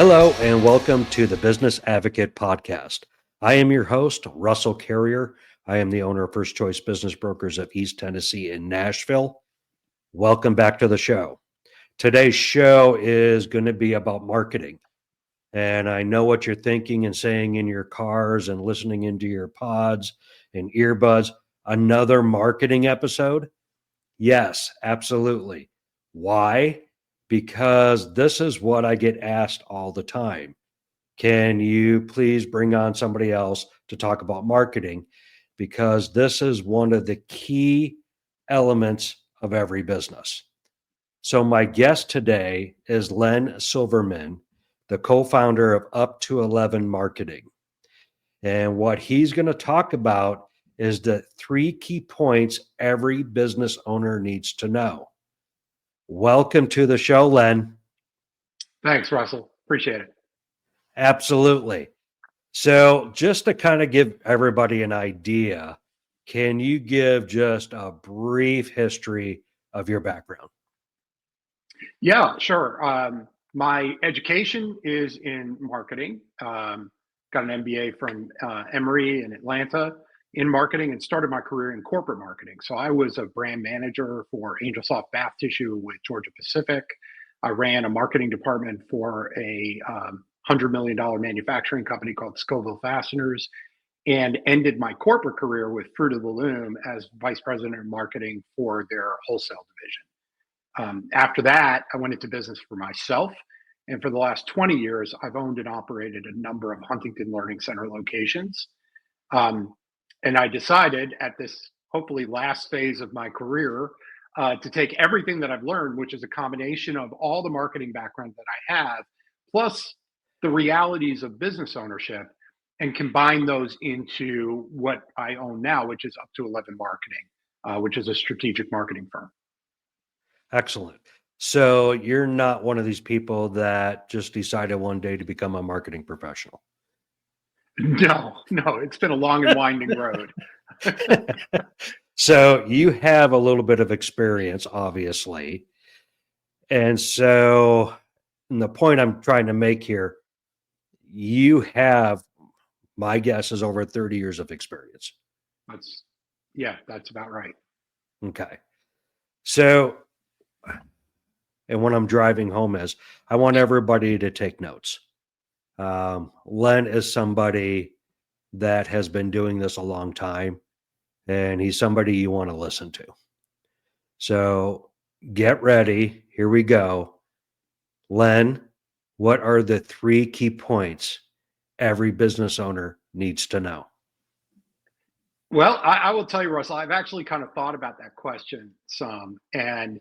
Hello, and welcome to the Business Advocate Podcast. I am your host, Russell Carrier. I am the owner of First Choice Business Brokers of East Tennessee in Nashville. Welcome back to the show. Today's show is going to be about marketing. And I know what you're thinking and saying in your cars and listening into your pods and earbuds. Another marketing episode? Yes, absolutely. Why? Because this is what I get asked all the time. Can you please bring on somebody else to talk about marketing? Because this is one of the key elements of every business. So, my guest today is Len Silverman, the co founder of Up to 11 Marketing. And what he's going to talk about is the three key points every business owner needs to know. Welcome to the show, Len. Thanks, Russell. Appreciate it. Absolutely. So, just to kind of give everybody an idea, can you give just a brief history of your background? Yeah, sure. My education is in marketing. Got an MBA from Emory in Atlanta in marketing and started my career in corporate marketing. So I was a brand manager for Angel Soft Bath Tissue with Georgia Pacific. I ran a marketing department for a $100 million manufacturing company called Scoville Fasteners, and ended my corporate career with Fruit of the Loom as vice president of marketing for their wholesale division. After that, I went into business for myself. And for the last 20 years, I've owned and operated a number of Huntington Learning Center locations. And I decided at this hopefully last phase of my career to take everything that I've learned, which is a combination of all the marketing background that I have, plus the realities of business ownership, and combine those into what I own now, which is Up to 11 Marketing, which is a strategic marketing firm. Excellent. So, you're not one of these people that just decided one day to become a marketing professional. No, it's been a long and winding road. So, you have a little bit of experience, obviously. And so, the point I'm trying to make here, you have, my guess is over 30 years of experience. That's about right. Okay. So, and when I'm driving home is, I want everybody to take notes. Len is somebody that has been doing this a long time, and he's somebody you want to listen to. So get ready. Here we go. Len, what are the three key points every business owner needs to know? Well, I will tell you, Russell, I've actually kind of thought about that question some, and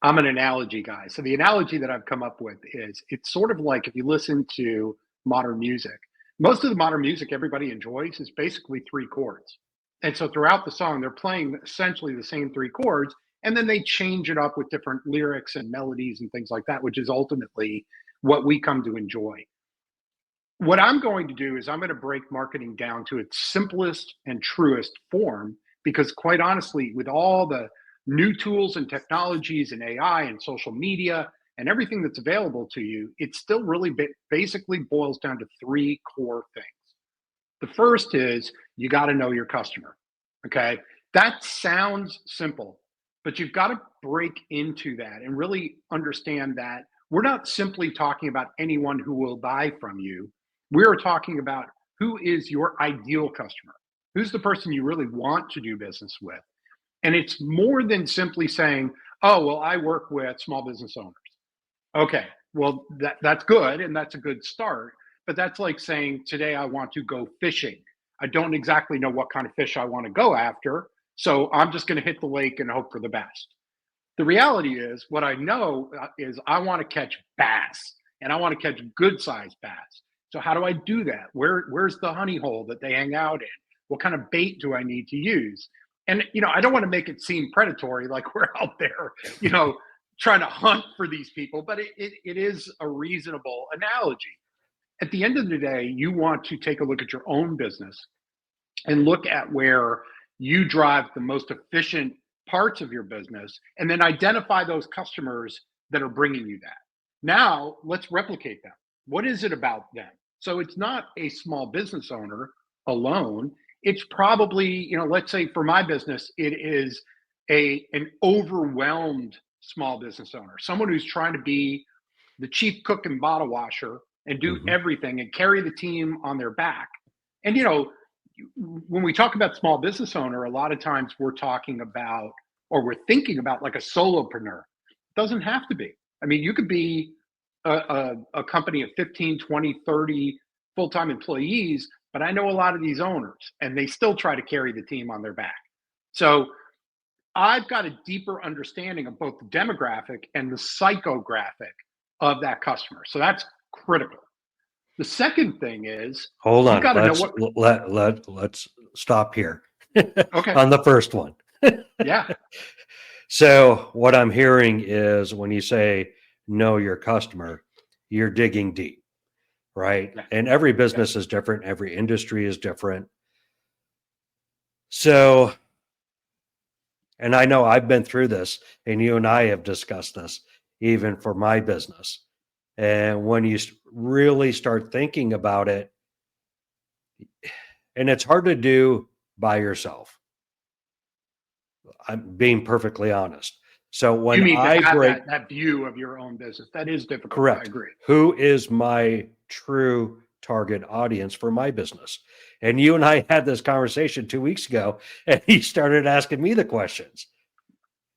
I'm an analogy guy. So the analogy that I've come up with is it's sort of like if you listen to modern music, most of the modern music everybody enjoys is basically three chords. And so throughout the song, they're playing essentially the same three chords, and then they change it up with different lyrics and melodies and things like that, which is ultimately what we come to enjoy. What I'm going to do is I'm going to break marketing down to its simplest and truest form, because quite honestly, with all the new tools and technologies and AI and social media and everything that's available to you, it still really basically boils down to three core things. The first is you got to know your customer. Okay. That sounds simple, but you've got to break into that and really understand that we're not simply talking about anyone who will buy from you. We're talking about who is your ideal customer, who's the person you really want to do business with. And it's more than simply saying, oh, well, I work with small business owners. Okay, well, that's good. And that's a good start. But that's like saying, today I want to go fishing. I don't exactly know what kind of fish I want to go after. So I'm just going to hit the lake and hope for the best. The reality is, what I know is I want to catch bass, and I want to catch good sized bass. So how do I do that? Where's the honey hole that they hang out in? What kind of bait do I need to use? And I don't want to make it seem predatory, like we're out there, trying to hunt for these people, but it is a reasonable analogy. At the end of the day, you want to take a look at your own business and look at where you drive the most efficient parts of your business, and then identify those customers that are bringing you that. Now let's replicate them. What is it about them? So it's not a small business owner alone. It's probably, let's say for my business, it is an overwhelmed small business owner, someone who's trying to be the chief cook and bottle washer and do Mhm. everything and carry the team on their back. And when we talk about small business owner, a lot of times we're talking about or we're thinking about like a solopreneur. It doesn't have to be. I mean, you could be a company of 15, 20, 30 full-time employees, but I know a lot of these owners and they still try to carry the team on their back. So I've got a deeper understanding of both the demographic and the psychographic of that customer. So that's critical. The second thing is Hold you've on. got to know what. Let's stop here Okay. on the first one. Yeah. So what I'm hearing is when you say know your customer, you're digging deep, right? Yeah. And every Yeah. business is different, every industry is different. So, and I know I've been through this, and you and I have discussed this even for my business. And when you really start thinking about it, and it's hard to do by yourself. I'm being perfectly honest. So You when mean to I have break, that view of your own business. That is difficult. I correct, agree. who is my true target audience for my business? And you and I had this conversation 2 weeks ago, and he started asking me the questions.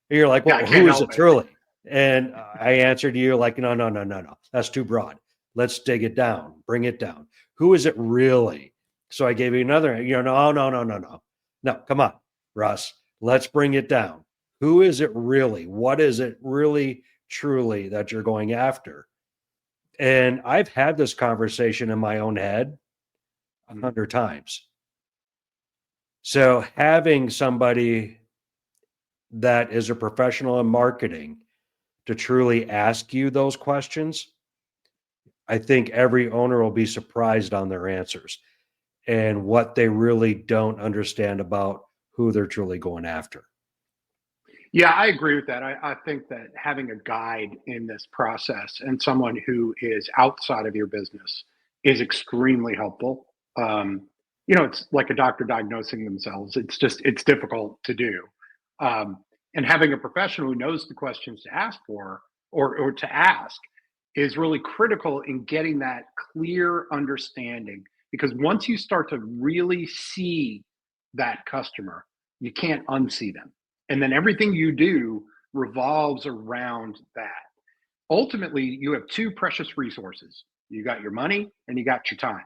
You're like, Yeah, I well, can't who is help it it. truly? And I answered you like, no, no, no, no, no. That's too broad. Let's dig it down, bring it down. Who is it really? So I gave you another, no, no, no, no, no. No, come on, Russ. Let's bring it down. Who is it really? What is it really, truly that you're going after? And I've had this conversation in my own head 100 times. So having somebody that is a professional in marketing to truly ask you those questions, I think every owner will be surprised on their answers and what they really don't understand about who they're truly going after. Yeah, I agree with that. I think that having a guide in this process and someone who is outside of your business is extremely helpful. It's like a doctor diagnosing themselves. It's difficult to do. And having a professional who knows the questions to ask for or to ask is really critical in getting that clear understanding. Because once you start to really see that customer, you can't unsee them. And then everything you do revolves around that. Ultimately, you have two precious resources. You got your money and you got your time.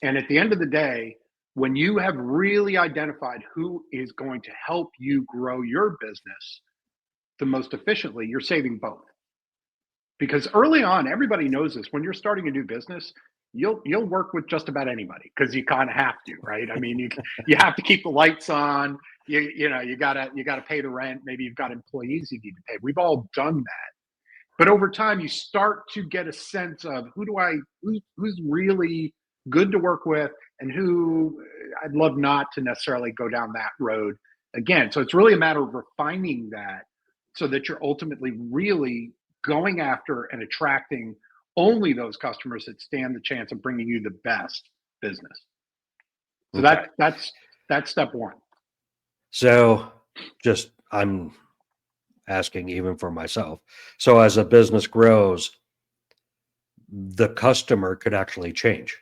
And at the end of the day, when you have really identified who is going to help you grow your business the most efficiently, you're saving both. Because early on, everybody knows this. When you're starting a new business, you'll work with just about anybody because you kind of have to, right? I mean, you have to keep the lights on. You gotta pay the rent. Maybe you've got employees you need to pay. We've all done that. But over time, you start to get a sense of who's really good to work with and who I'd love not to necessarily go down that road again. So it's really a matter of refining that so that you're ultimately really going after and attracting only those customers that stand the chance of bringing you the best business. So Okay. that's step one. So just I'm asking even for myself. So as a business grows, the customer could actually change.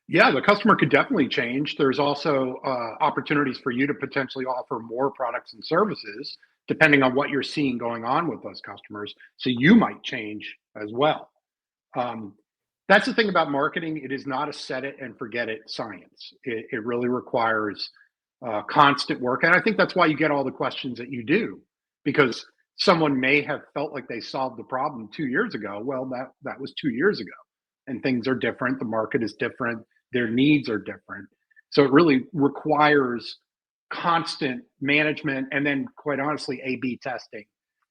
Yeah, the customer could definitely change. There's also opportunities for you to potentially offer more products and services depending on what you're seeing going on with those customers. So you might change as well. Um, that's the thing about marketing. It is not a set it and forget it science. It really requires constant work. And I think that's why you get all the questions that you do, because someone may have felt like they solved the problem 2 years ago. Well, that was 2 years ago, and things are different. The market is different. Their needs are different. So it really requires constant management and then, quite honestly, A/B testing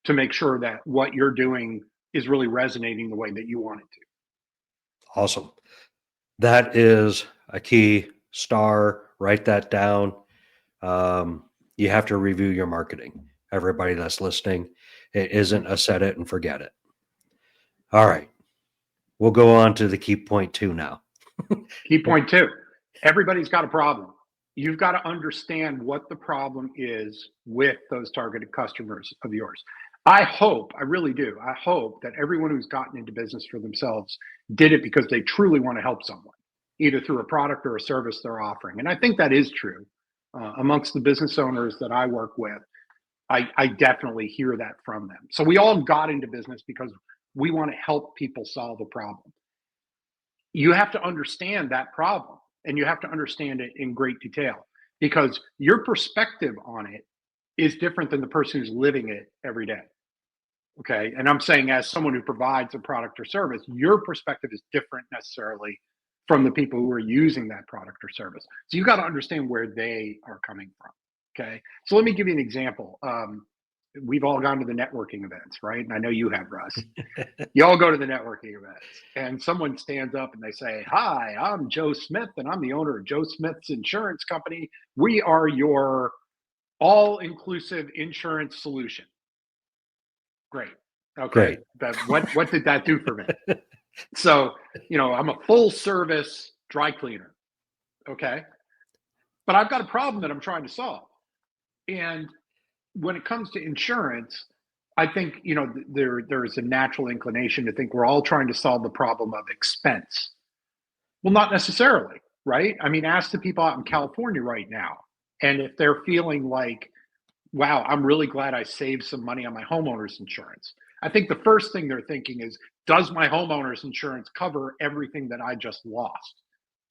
to make sure that what you're doing is really resonating the way that you want it to. Awesome. That is a key star. Write that down. You have to review your marketing. Everybody that's listening, it isn't a set it and forget it. All right. We'll go on to the key point 2 now. Key point 2, everybody's got a problem. You've got to understand what the problem is with those targeted customers of yours. I really do. I hope that everyone who's gotten into business for themselves did it because they truly want to help someone, either through a product or a service they're offering. And I think that is true amongst the business owners that I work with. I definitely hear that from them. So we all got into business because we want to help people solve a problem. You have to understand that problem, and you have to understand it in great detail, because your perspective on it is different than the person who's living it every day. Okay. And I'm saying, as someone who provides a product or service, your perspective is different necessarily from the people who are using that product or service. So you got to understand where they are coming from. Okay. So let me give you an example. We've all gone to the networking events, right? And I know you have, Russ. You all go to the networking events, and someone stands up and they say, "Hi, I'm Joe Smith, and I'm the owner of Joe Smith's Insurance Company. We are your all-inclusive insurance solution." Great. Okay. Great. But what did that do for me? So, I'm a full service dry cleaner. Okay. But I've got a problem that I'm trying to solve. And when it comes to insurance, I think, there is a natural inclination to think we're all trying to solve the problem of expense. Well, not necessarily, right? I mean, ask the people out in California right now. And if they're feeling like, wow, I'm really glad I saved some money on my homeowner's insurance, I think the first thing they're thinking is, does my homeowner's insurance cover everything that I just lost?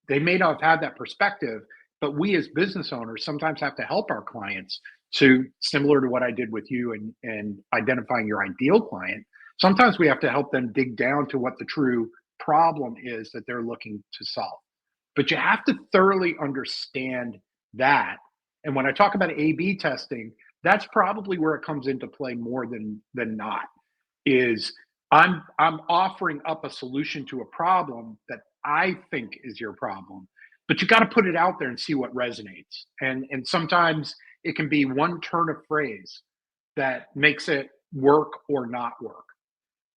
They may not have had that perspective, but we as business owners sometimes have to help our clients to, similar to what I did with you and identifying your ideal client. Sometimes we have to help them dig down to what the true problem is that they're looking to solve. But you have to thoroughly understand that. And when I talk about A/B testing, that's probably where it comes into play more than not. Is I'm offering up a solution to a problem that I think is your problem, but you got to put it out there and see what resonates. And sometimes it can be one turn of phrase that makes it work or not work.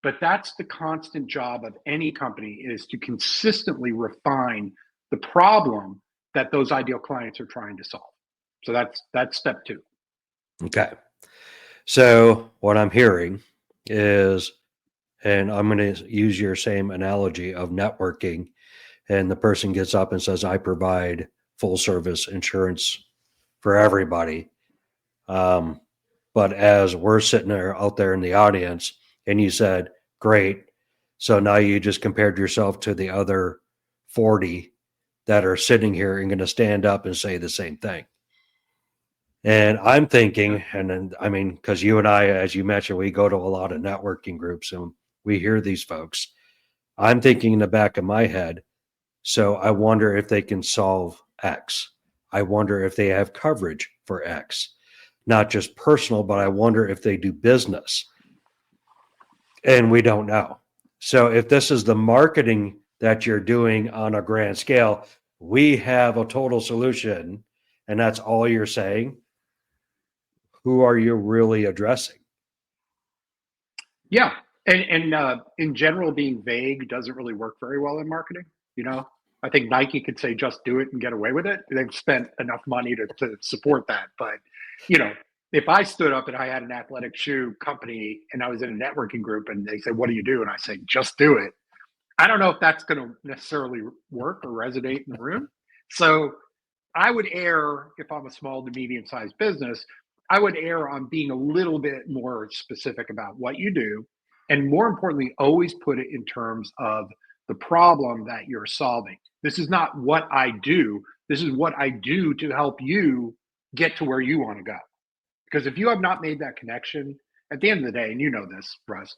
But that's the constant job of any company, is to consistently refine the problem that those ideal clients are trying to solve. So that's step 2. Okay. So what I'm hearing is, and I'm going to use your same analogy of networking, and the person gets up and says, I provide full service insurance for everybody. But as we're sitting there out there in the audience, and you said, great. So now you just compared yourself to the other 40 that are sitting here and going to stand up and say the same thing. And I'm thinking, and then, I mean, because you and I, as you mentioned, we go to a lot of networking groups and we hear these folks. I'm thinking in the back of my head, so I wonder if they can solve X. I wonder if they have coverage for X, not just personal, but I wonder if they do business. And we don't know. So if this is the marketing that you're doing on a grand scale, we have a total solution, and that's all you're saying, who are you really addressing? Yeah. And in general, being vague doesn't really work very well in marketing. I think Nike could say, just do it and get away with it. They've spent enough money to support that. But, if I stood up and I had an athletic shoe company and I was in a networking group and they said, what do you do? And I say, just do it. I don't know if that's going to necessarily work or resonate in the room. So I would err, if I'm a small to medium sized business, I would err on being a little bit more specific about what you do. And more importantly, always put it in terms of the problem that you're solving. This is not what I do. This is what I do to help you get to where you want to go. Because if you have not made that connection, at the end of the day, and you know this, Russ,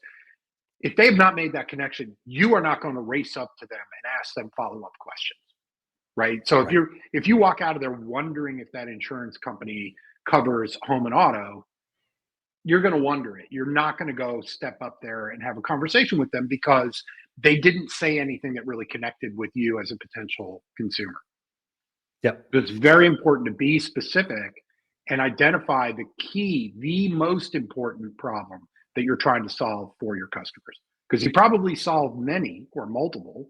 if they have not made that connection, you are not going to race up to them and ask them follow-up questions, right? So Right. if you walk out of there wondering if that insurance company covers home and auto, you're going to wonder it. You're not going to go step up there and have a conversation with them because they didn't say anything that really connected with you as a potential consumer. Yep. But it's very important to be specific and identify the most important problem that you're trying to solve for your customers. because you probably solve many or multiple,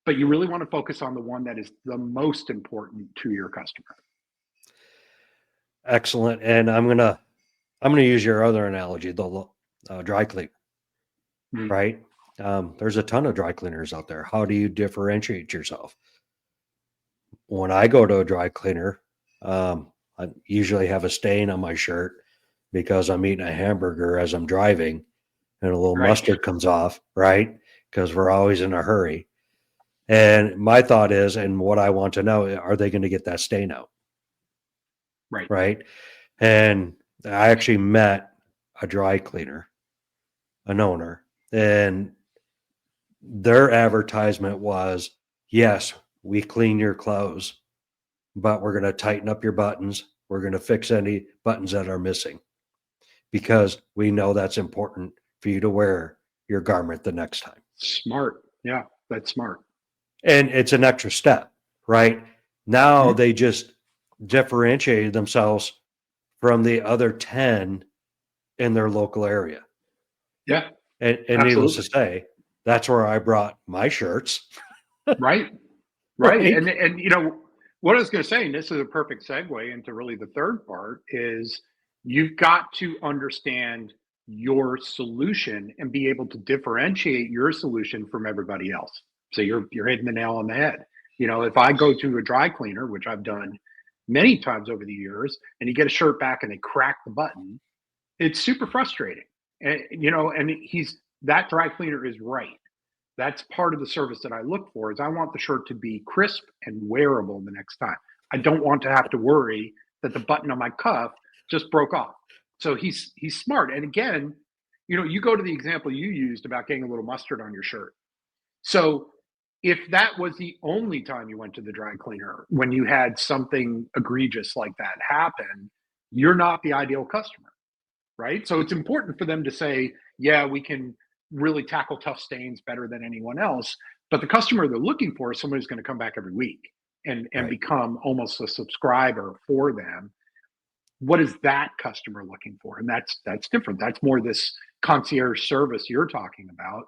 but you really want to focus on the one that is the most important to your customer. Excellent. And I'm gonna use your other analogy, the dry cleaner, Mm. right? There's a ton of dry cleaners out there. How do you differentiate yourself? When I go to a dry cleaner, I usually have a stain on my shirt because I'm eating a hamburger as I'm driving, and a little Right. mustard comes off, right? Because we're always in a hurry. And my thought is, and what I want to know, are they going to get that stain out? Right. Right. And I actually met a dry cleaner, an owner, and their advertisement was, yes, we clean your clothes, but we're going to tighten up your buttons. We're going to fix any buttons that are missing because we know that's important for you to wear your garment the next time. Smart. Yeah, that's smart. And it's an extra step, right? Now Mhm. they just differentiated themselves from the other 10 in their local area. Yeah, And needless to absolutely. say, that's where I brought my shirts, Right. Right. right? And what I was going to say, and this is a perfect segue into really the third part, is you've got to understand your solution and be able to differentiate your solution from everybody else. So you're hitting the nail on the head. If I go to a dry cleaner, which I've done many times over the years, and you get a shirt back and they crack the button, it's super frustrating. And that dry cleaner is right. That's part of the service that I look for. Is I want the shirt to be crisp and wearable the next time. I don't want to have to worry that the button on my cuff just broke off. So he's smart. And again, you go to the example you used about getting a little mustard on your shirt. So if that was the only time you went to the dry cleaner when you had something egregious like that happen, you're not the ideal customer, right? So it's important for them to say, yeah, we can really tackle tough stains better than anyone else. But the customer they're looking for is somebody who's going to come back every week and Right. become almost a subscriber for them. What is that customer looking for? And that's different. That's more this concierge service you're talking about.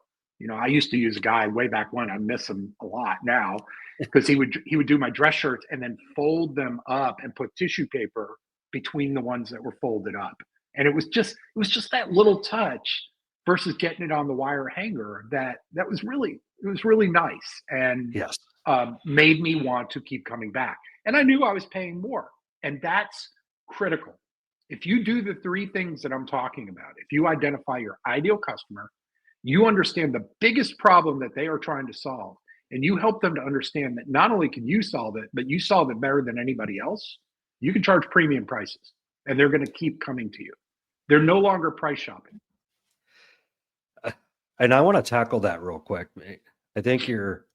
I used to use a guy way back when. I miss him a lot now because he would do my dress shirts and then fold them up and put tissue paper between the ones that were folded up. And it was just that little touch versus getting it on the wire hanger that was really nice and Yes. made me want to keep coming back. And I knew I was paying more, and that's critical. If you do the three things that I'm talking about, if you identify your ideal customer, you understand the biggest problem that they are trying to solve, and you help them to understand that not only can you solve it, but you solve it better than anybody else, you can charge premium prices and they're going to keep coming to you. They're no longer price shopping. And I want to tackle that real quick. I think you're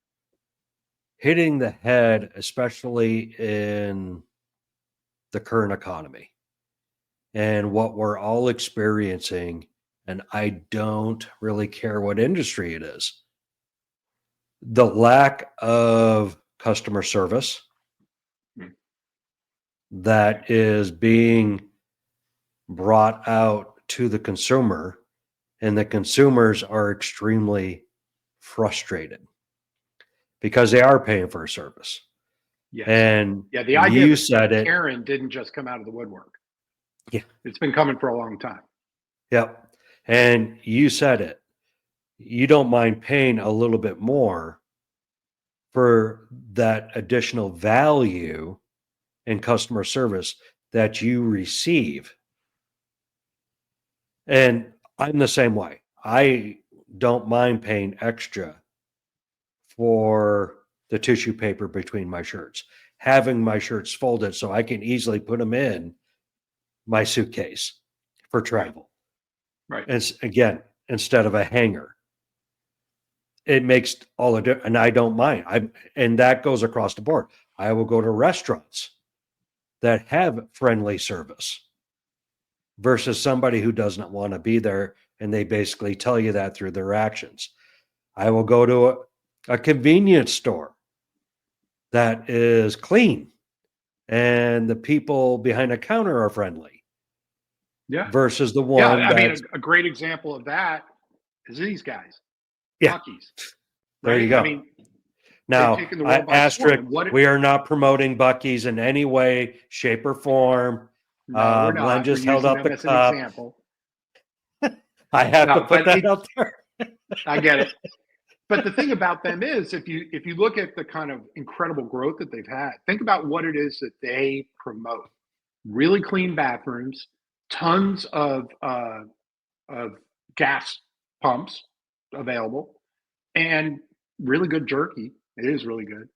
hitting the head, especially in the current economy and what we're all experiencing. And I don't really care what industry it is. The lack of customer service Mm. that is being brought out to the consumer, and the consumers are extremely frustrated because they are paying for a service. Yes. And Yeah. The idea you that said it. Karen didn't just come out of the woodwork. Yeah. It's been coming for a long time. Yep. And you said it. You don't mind paying a little bit more for that additional value in customer service that you receive. And I'm the same way. I don't mind paying extra for the tissue paper between my shirts, having my shirts folded so I can easily put them in my suitcase for Right. travel. Right. And again, instead of a hanger, it makes all the difference. And I don't mind. And that goes across the board. I will go to restaurants that have friendly service versus somebody who doesn't want to be there and they basically tell you that through their actions. I will go to a convenience store that is clean and the people behind the counter are friendly Yeah. versus the Yeah. one I mean, that's a great example of that is these guys, Yeah. Buc-ee's, There right? you go. I mean, they've Now, taken the world by storm. asterisk, And what? we are not promoting Buc-ee's in any way, shape, or form. No, we're Len not. We're just held using up them the as an cup. example. I have to No, put but that out there. I get it. But the thing about them is, if you look at the kind of incredible growth that they've had, think about what it is that they promote: really clean bathrooms, tons of gas pumps available, and really good jerky. It is really good.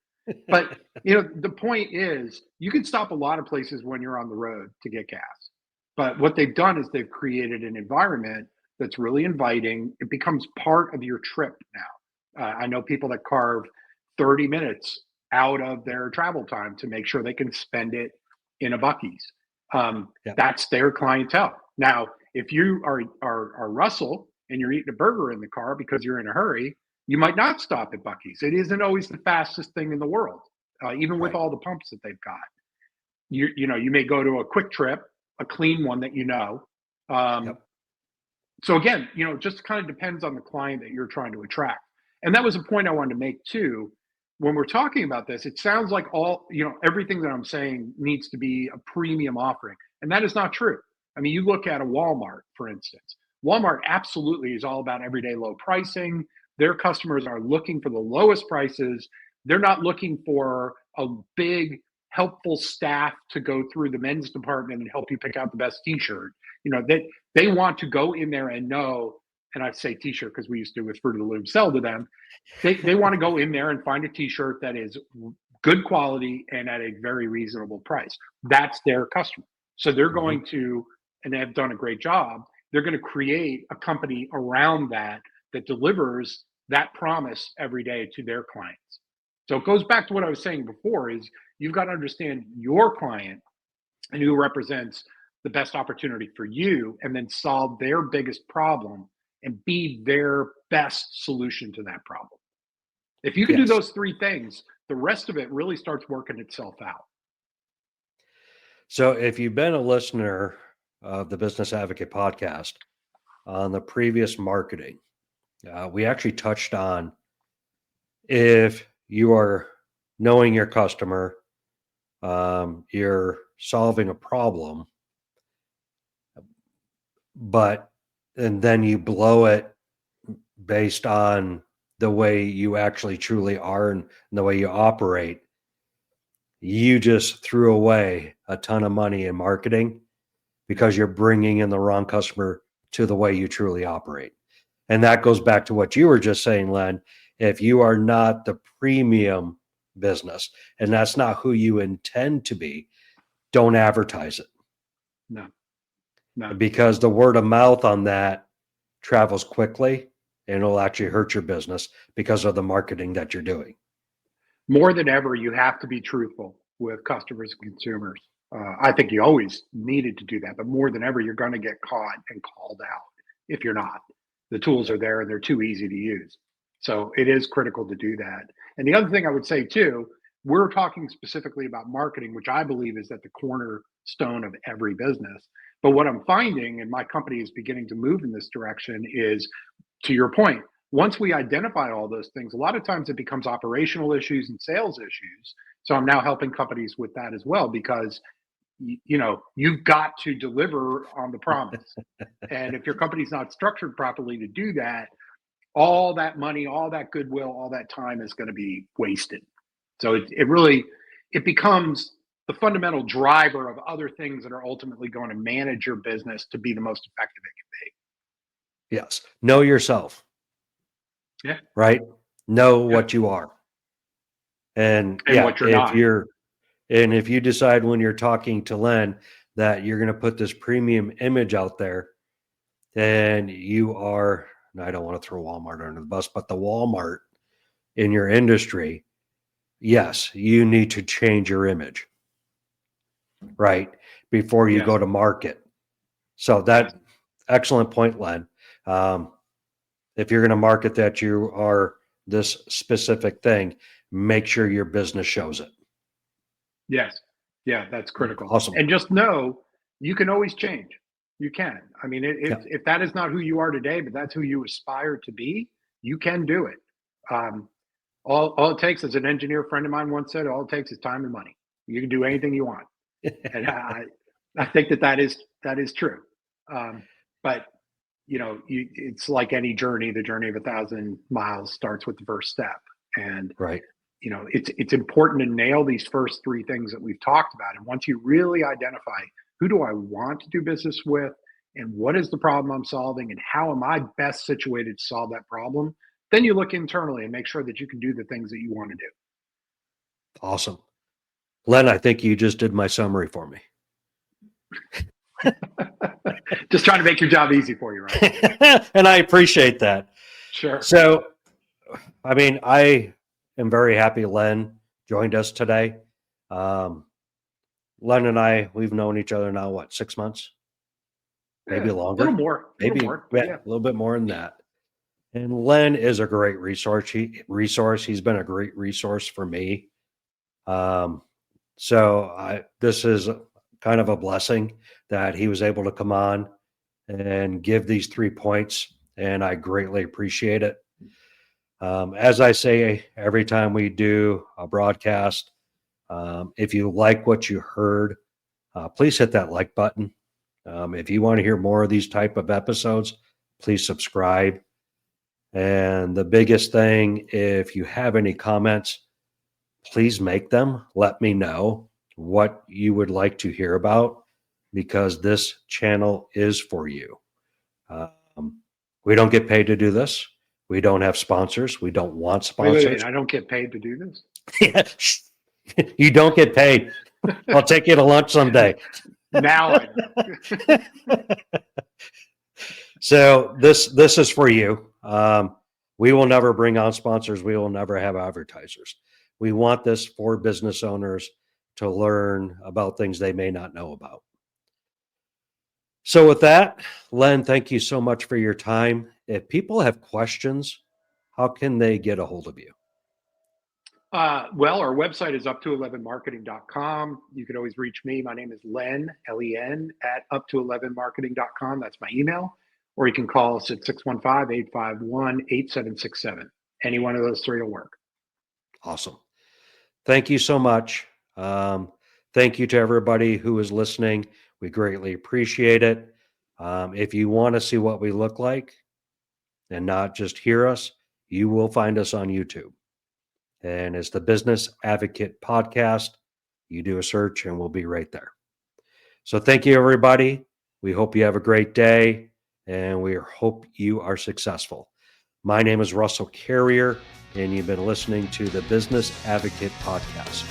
But the point is, you can stop a lot of places when you're on the road to get gas. But what they've done is they've created an environment that's really inviting. It becomes part of your trip now. I know people that carve 30 minutes out of their travel time to make sure they can spend it in a Buc-ee's. Yeah. That's their clientele. Now, if you are Russell and you're eating a burger in the car because you're in a hurry, you might not stop at Buc-ee's. It isn't always the fastest thing in the world, even with Right. all the pumps that they've got. You may go to a quick trip, a clean one that you know. Yep. So again, just kind of depends on the client that you're trying to attract. And that was a point I wanted to make too. When we're talking about this, it sounds like everything that I'm saying needs to be a premium offering, and that is not true. I mean, you look at a Walmart, for instance. Walmart absolutely is all about everyday low pricing. Their customers are looking for the lowest prices. They're not looking for a big, helpful staff to go through the men's department and help you pick out the best t-shirt. They want to go in there and know, and I say t-shirt because we used to with Fruit of the Loom sell to them. They want to go in there and find a t-shirt that is good quality and at a very reasonable price. That's their customer. So they're going to, and they have done a great job, they're going to create a company around that delivers that promise every day to their clients. So it goes back to what I was saying before, is you've got to understand your client and who represents the best opportunity for you, and then solve their biggest problem and be their best solution to that problem. If you can do Yes. those three things, the rest of it really starts working itself out. So if you've been a listener of the Business Advocate podcast, on the previous marketing, we actually touched on, if you are knowing your customer, you're solving a problem, and then you blow it based on the way you actually truly are and the way you operate, you just threw away a ton of money in marketing because you're bringing in the wrong customer to the way you truly operate. And that goes back to what you were just saying, Len. If you are not the premium business and that's not who you intend to be, don't advertise it. No. Because the word of mouth on that travels quickly and it'll actually hurt your business because of the marketing that you're doing. More than ever, you have to be truthful with customers and consumers. I think you always needed to do that, but more than ever, you're going to get caught and called out if you're not. The tools are there and they're too easy to use. So it is critical to do that. And the other thing I would say too, we're talking specifically about marketing, which I believe is at the cornerstone of every business. But what I'm finding, and my company is beginning to move in this direction, is, to your point, once we identify all those things, a lot of times it becomes operational issues and sales issues. So I'm now helping companies with that as well, because you've got to deliver on the promise. And if your company's not structured properly to do that, all that money, all that goodwill, all that time is going to be wasted. So it becomes the fundamental driver of other things that are ultimately going to manage your business to be the most effective it can be. Yes. Know yourself. Yeah. Right? Know what you are. And what you're not. If you decide when you're talking to Len that you're going to put this premium image out there, then you are, and I don't want to throw Walmart under the bus, but the Walmart in your industry, yes, you need to change your image, right, before you go to market. So excellent point, Len. If you're going to market that you are this specific thing, make sure your business shows it. Yes. Yeah, that's critical. Awesome. And just know you can always change. You can. I mean, Yeah. if that is not who you are today, but that's who you aspire to be, you can do it. Um, all it takes, as an engineer friend of mine once said, all it takes is time and money. You can do anything you want, and I think that is true. But it's like any journey. The journey of 1,000 miles starts with the first step, and Right. it's important to nail these first three things that we've talked about. And once you really identify who do I want to do business with, and what is the problem I'm solving, and how am I best situated to solve that problem, then you look internally and make sure that you can do the things that you want to do. Awesome. Len, I think you just did my summary for me. Just trying to make your job easy for you, right? And I appreciate that. Sure. So, I mean, I am very happy Len joined us today. Len and I, we've known each other now, what, 6 months? Maybe longer? A little more. Maybe Yeah. a little bit more than that. And Len is a great resource. He's been a great resource for me. This is kind of a blessing that he was able to come on and give these 3 points, and I greatly appreciate it. As I say every time we do a broadcast, if you like what you heard, please hit that like button. If you want to hear more of these type of episodes, please subscribe. And the biggest thing, if you have any comments, please make them. Let me know what you would like to hear about, because this channel is for you. We don't get paid to do this. We don't have sponsors. We don't want sponsors. Wait, I don't get paid to do this? You don't get paid. I'll take you to lunch someday. Now I know. So this is for you. We will never bring on sponsors. We will never have advertisers. We want this for business owners to learn about things they may not know about. So with that, Len, thank you so much for your time. If people have questions, how can they get a hold of you? Well, our website is up211marketing.com. You can always reach me. My name is Len, Len, at up211marketing.com. That's my email. Or you can call us at 615-851-8767. Any one of those three will work. Awesome. Thank you so much. Thank you to everybody who is listening. We greatly appreciate it. If you want to see what we look like and not just hear us, you will find us on YouTube. And it's the Business Advocate Podcast. You do a search and we'll be right there. So thank you, everybody. We hope you have a great day, and we hope you are successful. My name is Russell Carrier, and you've been listening to the Business Advocate Podcast.